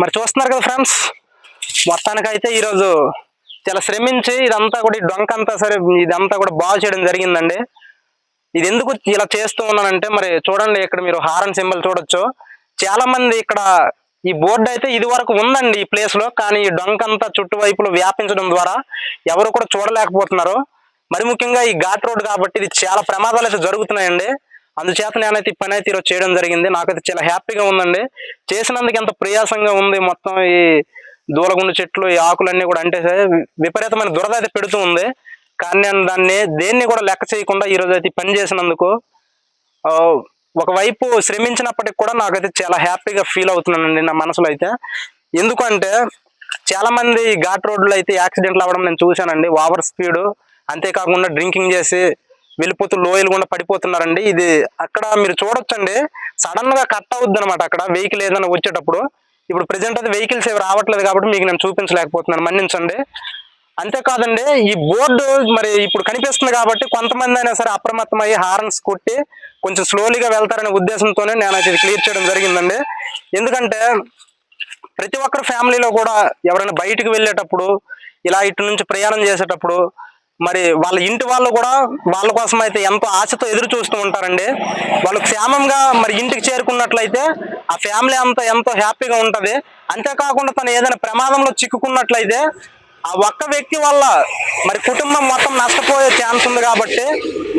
మరి చూస్తున్నారు కదా ఫ్రెండ్స్, మొత్తానికైతే ఈరోజు చాలా శ్రమించి ఇదంతా కూడా ఈ డొంక అంతా సరే ఇదంతా కూడా బాగు చేయడం జరిగిందండి. ఇది ఎందుకు ఇలా చేస్తూ ఉన్నానంటే, మరి చూడండి ఇక్కడ మీరు హారన్ సింబల్ చూడొచ్చు. చాలా మంది ఇక్కడ ఈ బోర్డు అయితే ఇది వరకు ఉందండి ఈ ప్లేస్ లో, కానీ ఈ డొంక అంతా చుట్టువైపులు వ్యాపించడం ద్వారా ఎవరు కూడా చూడలేకపోతున్నారు. మరి ముఖ్యంగా ఈ ఘాట్ రోడ్ కాబట్టి ఇది చాలా ప్రమాదాలు అయితే జరుగుతున్నాయండి. అందుచేత నేనైతే ఈ పని అయితే ఈరోజు చేయడం జరిగింది. నాకైతే చాలా హ్యాపీగా ఉందండి. చేసినందుకు ఎంత ప్రయాసంగా ఉంది. మొత్తం ఈ దూలగుండు చెట్లు ఈ ఆకులన్నీ కూడా అంటే విపరీతమైన దురద అయితే పెడుతూ ఉంది. కానీ నేను దేన్ని కూడా లెక్క చేయకుండా ఈరోజు అయితే పని చేసినందుకు ఒకవైపు శ్రమించినప్పటికి కూడా నాకైతే చాలా హ్యాపీగా ఫీల్ అవుతున్నానండి నా మనసులో అయితే. ఎందుకంటే చాలా మంది ఘాట్ రోడ్లు అయితే యాక్సిడెంట్లు అవ్వడం నేను చూశానండి. ఓవర్ స్పీడ్, అంతేకాకుండా డ్రింకింగ్ చేసి వెళ్ళిపోతూ లోయలు కూడా పడిపోతున్నారండి. ఇది అక్కడ మీరు చూడొచ్చండి, సడన్ గా కట్ అవుద్ది అనమాట అక్కడ వెహికల్ ఏదైనా వచ్చేటప్పుడు. ఇప్పుడు ప్రెజెంట్ అయితే వెహికల్స్ ఏవి రావట్లేదు కాబట్టి మీకు నేను చూపించలేకపోతున్నాను, మన్నించండి. అంతేకాదండి ఈ బోర్డు మరి ఇప్పుడు కనిపిస్తుంది కాబట్టి కొంతమంది అయినా సరే అప్రమత్తమయ్యి హార్న్స్ కొట్టి కొంచెం స్లోలీగా వెళ్తారనే ఉద్దేశంతోనే నేనైతే ఇది క్లియర్ చేయడం జరిగిందండి. ఎందుకంటే ప్రతి ఒక్కరి ఫ్యామిలీలో కూడా ఎవరైనా బయటకు వెళ్ళేటప్పుడు ఇలా ఇటు నుంచి ప్రయాణం చేసేటప్పుడు మరి వాళ్ళ ఇంటి వాళ్ళు కూడా వాళ్ళ కోసం అయితే ఎంతో ఆశతో ఎదురు చూస్తూ ఉంటారండి. వాళ్ళు క్షేమంగా మరి ఇంటికి చేరుకున్నట్లయితే ఆ ఫ్యామిలీ అంతా ఎంతో హ్యాపీగా ఉంటది. అంతేకాకుండా తను ఏదైనా ప్రమాదంలో చిక్కుకున్నట్లయితే ఆ ఒక్క వ్యక్తి వల్ల మరి కుటుంబం మొత్తం నష్టపోయే ఛాన్స్ ఉంది కాబట్టి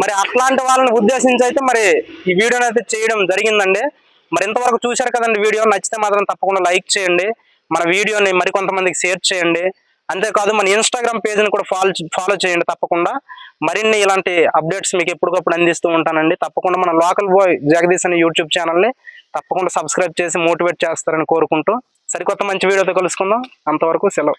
మరి అట్లాంటి వాళ్ళని ఉద్దేశించి అయితే మరి ఈ వీడియోని అయితే చేయడం జరిగిందండి. మరి ఇంతవరకు చూశారు కదండి. వీడియో నచ్చితే మాత్రం తప్పకుండా లైక్ చేయండి, మన వీడియోని మరి కొంతమందికి షేర్ చేయండి. అంతేకాదు మన ఇన్స్టాగ్రామ్ పేజ్ని కూడా ఫాలో చేయండి తప్పకుండా. మరిన్ని ఇలాంటి అప్డేట్స్ మీకు ఎప్పటికప్పుడు అందిస్తూ ఉంటానండి. తప్పకుండా మన లోకల్ బాయ్ జగదీష్ అనే యూట్యూబ్ ఛానల్ని తప్పకుండా సబ్స్క్రైబ్ చేసి మోటివేట్ చేస్తారని కోరుకుంటూ సరికొత్త మంచి వీడియోతో కలుసుకుందాం. అంతవరకు సెలవు.